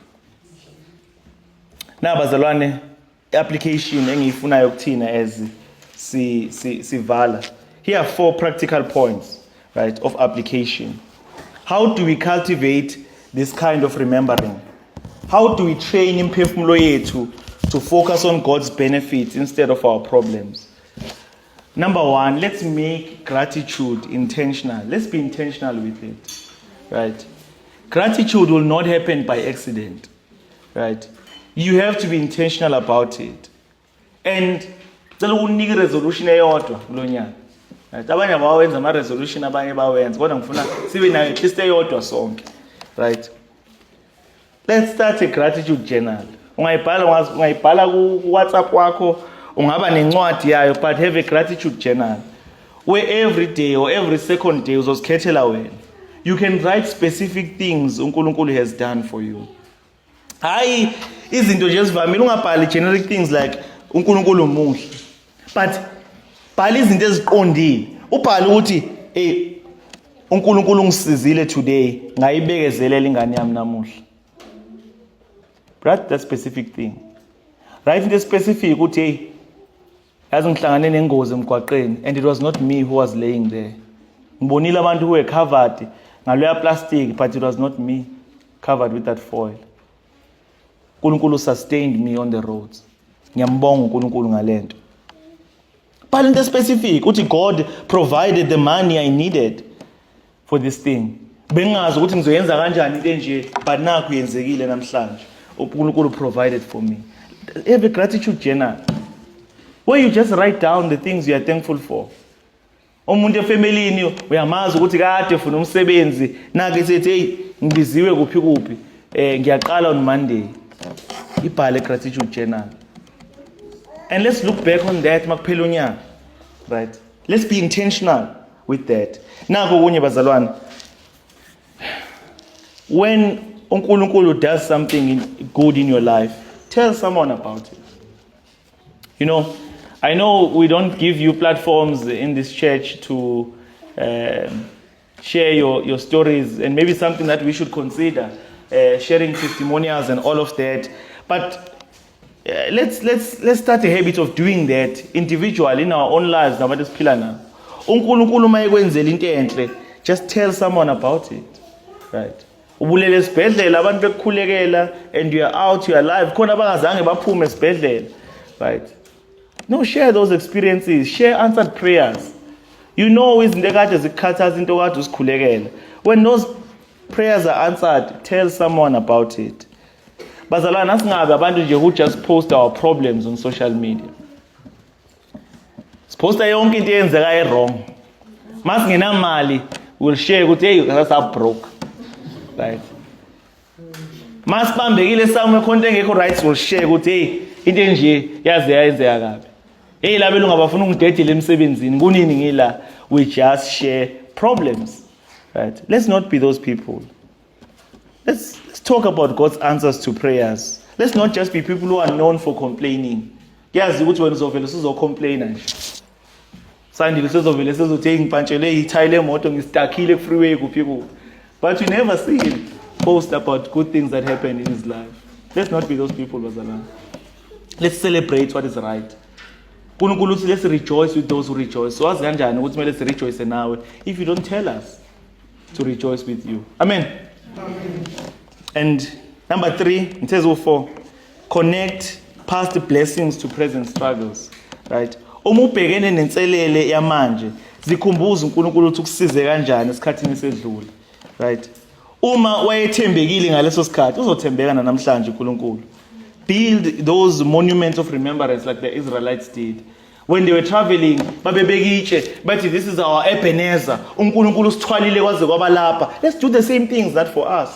[SPEAKER 1] Now, bazalwane, application engiyifunayo kuthina as sivala. Here are 4 practical points, right, of application. How do we cultivate this kind of remembering? How do we train imphefumulo yethu to focus on God's benefits instead of our problems? Number 1, let's make gratitude intentional. Let's be intentional with it, right? Gratitude will not happen by accident, right? You have to be intentional about it. And cela ukunike resolution eyodwa kulo nyaka. Right? Abanye bawenza ama resolution abanye bawenza kodwa ngifuna sibe nayo at least eyodwa sonke, right? Let's start a gratitude journal. Ungayibhala ku WhatsApp wakho, ungaba nencwadi yayo, but have a gratitude journal where every day or every second day uzozikhethela wena. You can write specific things uNkulunkulu has done for you. Hayi izinto nje ezivamile, ungabhali generic things like uNkulunkulu muhle, but bhala izinto eziqondile. Ubhale ukuthi uNkulunkulu ungisizile today, ngayibekezelela ingane yami namuhla. Write that specific thing. Write into specific ukuthi yazi ngihlangane nengozi emgwaqeni and it was not me who was laying there. Ngibonile abantu who were covered ngaloya plastic, but it was not me covered with that foil. uNkulunkulu sustained me on the roads. Ngiyambonga uNkulunkulu ngalento. But in the specific, ukuthi God provided the money I needed for this thing. Bengazi ukuthi ngizoyenza kanjani into nje, but nakho yenzekile namhlanje. uNkulunkulu provided for me. Have a gratitude journal where you just write down the things you are thankful for. Umuntu efamilini uyamazi ukuthi kade ufuna umsebenzi, nake sethi hey ngibiziwe kuphi ngiyaqala on Monday. Ibhale gratitude journal. And let's look back on that makuphela unyaka. Right? Let's be intentional with that. Nako kunye bazalwane. When uNkulunkulu does something good in your life, tell someone about it. You know, I know we don't give you platforms in this church to share your stories, and maybe something that we should consider, sharing testimonials and all of that. But let's start a habit of doing that individually in our own lives. uNkulunkulu mayekwenzela into enhle, just tell someone about it. Right? Ubulele esibhedlela abantu bekukhulekela and you are out, you are alive. Khona abangazange baphume esibhedlela. Right? No, share those experiences. Share answered prayers. You know izinto ekade zikukhathaza into kade usikhulekela. When those prayers are answered, tell someone about it. Bazalwane asingabe abantu nje who just post our problems on social media. Siposta yonke into eyenzeka wrong. Masingenamali, we'll share ukuthi hey ngasa broke. Right? Masibambekile somewhere khona engekho right, we'll share ukuthi hey into nje yaze yayenzeka kabi. Hey labelo ngabafuna ungidedele emsebenzini kunini ngila. We just share problems. Right? Let's not be those people. Let's talk about God's answers to prayers. Let's not just be people who are known for complaining. Yazi ukuthi wena uzovela usizocomplaina nje. Sandile sizovela sizothi ngipantshele ithayile emoto ngistakile ku freeway kuphi kuphi. But you never see him post about good things that happen in his life. Let's not be those people, bazalwane. Let's celebrate what is right. uNkulunkulu uthi let's rejoice with those who rejoice. So azi kanjani ukuthi kumele si rejoice nawe if you don't tell us to rejoice with you. Amen. Amen. And number 3, it says 4, connect past blessings to present struggles. Right? Uma ubhekene nenselele yamanje, zikhumbuza uNkulunkulu ukuthi kusize kanjani esikhathini esedlule. Right? uma wayethembekile ngaleso sikhathi uzothembeka namhlanje uNkulunkulu. Build those monuments of remembrance like the Israelites did. When they were traveling, babebeka itshe bathi this is our Ebenezer. uNkulunkulu usithwalile kwaze kwabalapha. Let's do the same things that for us.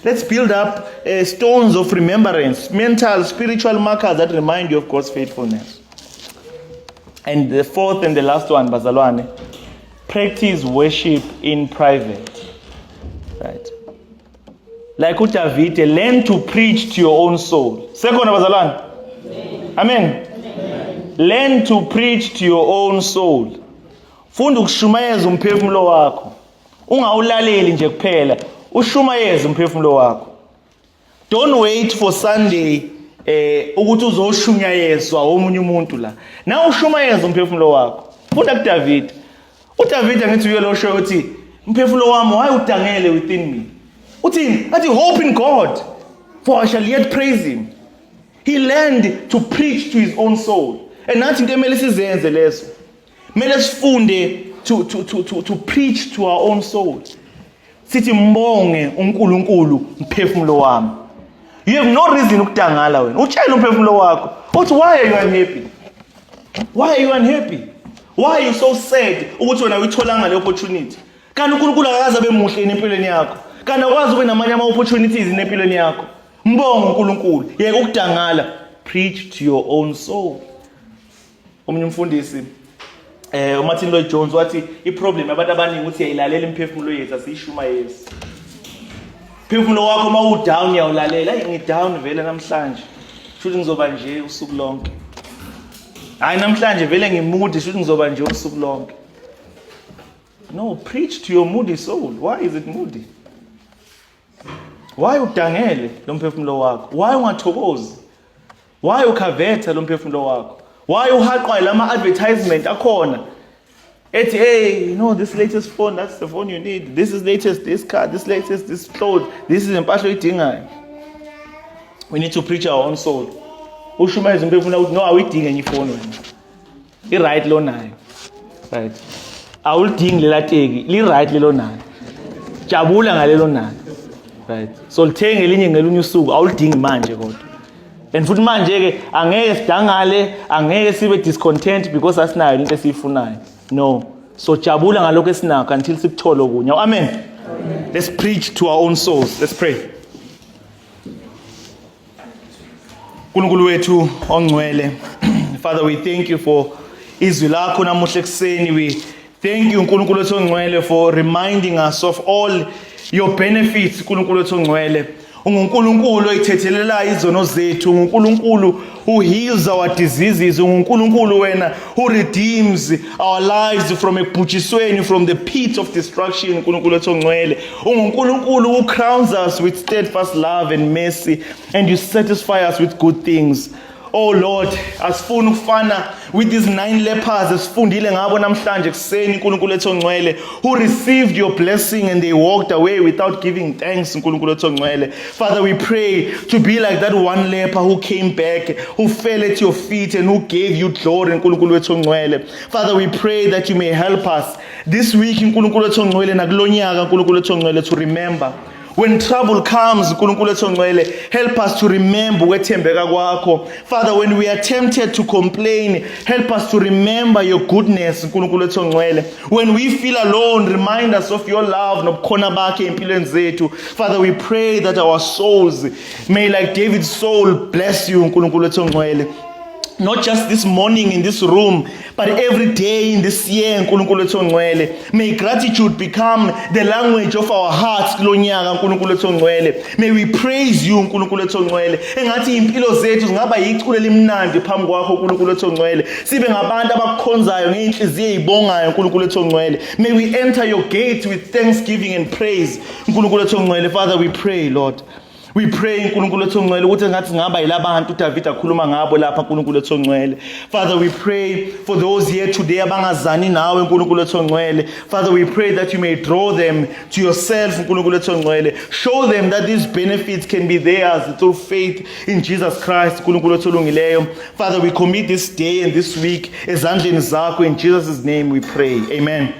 [SPEAKER 1] Let's build up stones of remembrance, mental, spiritual markers that remind you of God's faithfulness. And the fourth and the last one, bazalwane, practice worship in private. Right? Like uDavide, learn to preach to your own soul. Second, bazalwane. Amen. Learn to preach to your own soul. Funda ukushumayeza umphefumulo wakho. Ungawulaleli nje kuphela. Ushumayeze umphefumulo wakho. Don't wait for Sunday ukuthi uzoshunyayezwa omunye umuntu la. Na ushumayeze umphefumulo wakho. Funda kuDavide. uDavide angithi uyelo show uthi umphefumulo wami wayudangele within me. Uthini? Athi hope in God, for I shall yet praise him. He learned to preach to his own soul. And nathi into emele sizenze leso. Mele sifunde to preach to our own soul. Sithi mbonge uNkulunkulu mphefumulo wami. You have no reason ukudangala wena. Utshela umphefumulo wakho. Uthi why are you unhappy? Why are you unhappy? Why are you so sad ukuthi wena uyitholanga le opportunity? Kanti uNkulunkulu akaze abe muhle empilweni yakho. Kanti akwazi ube namanye ama opportunities empilweni yakho. Mbonge uNkulunkulu. Yeke ukudangala. Preach to your own soul. Omunye umfundisi uMartin Lloyd Jones wathi iproblem yabantu abaningi ukuthi yayilalela imphefumulo yethu asiyishumayezi. Imphefumulo wakho uma udown uyawulalela, hayi ngidown vele namhlanje. Futhi ngizoba nje usuku lonke. Hayi namhlanje vele ngimoody futhi ngizoba nje usuku lonke. No, preach to your moody soul. Why is it moody? Why udangele lo mphefumulo wakho? Why ungathokozi? Why ukhavetha lo mphefumulo wakho? Why uhaqwa lama advertisement akhona? Ethi hey, you know this latest phone, that's the phone you need. This is latest this car, this latest this clothes. This is impahla oyidingayo. We need to preach our own soul. Ushumayeza umphefumulo uthi no awuyidingi enye iphone wena. I right lo nayo. Right. Awulidingi lela teki, li right lelo nayo. Jabula ngalelo nayo. Right. So lithenge elinye ngelunye usuku awulidingi manje kodwa. And futhi manje ke angeke sidangale, angeke sibe discontent because asinayo into esiyifunayo. No. So jabula ngalokho esinakho until sikuthole okunye. Amen. Let's preach to our own souls. Let's pray. Nkulunkulu wethu ongcwele. Father, we thank you for izwi lakho namuhla ekseni. We thank you Nkulunkulu wethu ongcwele for reminding us of all your benefits Nkulunkulu wethu ongcwele. UNkulunkulu oyithethelela izono zethu, uNkulunkulu who heals our diseases, uNkulunkulu wena who redeems our lives from ekubhujisweni, from the pit of destruction uNkulunkulu wethu ongcwele. uNkulunkulu who crowns us with steadfast love and mercy, and you satisfy us with good things. Oh Lord, asifuna ukufana with these 9 lepers esifundile ngabo namhlanje kuseni uNkulunkulu wethu ongcwele, who received your blessing and they walked away without giving thanks uNkulunkulu wethu ongcwele. Father, we pray to be like that one leper who came back, who fell at your feet and who gave you glory uNkulunkulu wethu ongcwele. Father, we pray that you may help us this week uNkulunkulu wethu ongcwele nakulonyaka uNkulunkulu wethu ongcwele to remember when trouble comes, help us to remember ukwethembeka kwakho. Father, when we are tempted to complain, help us to remember your goodness. When we feel alone, remind us of your love. Father, we pray that our souls may, like David's soul, bless you. Not just this morning in this room, but every day in this year. May gratitude become the language of our hearts. May we praise you. May we enter your gates with thanksgiving and praise. Father, we pray, Lord. We pray Father, we pray for those here today. Father, we pray that you may draw them to yourself. Show them that these benefits can be theirs through faith in Jesus Christ. Father, we commit this day and this week in Jesus' name we pray. Amen.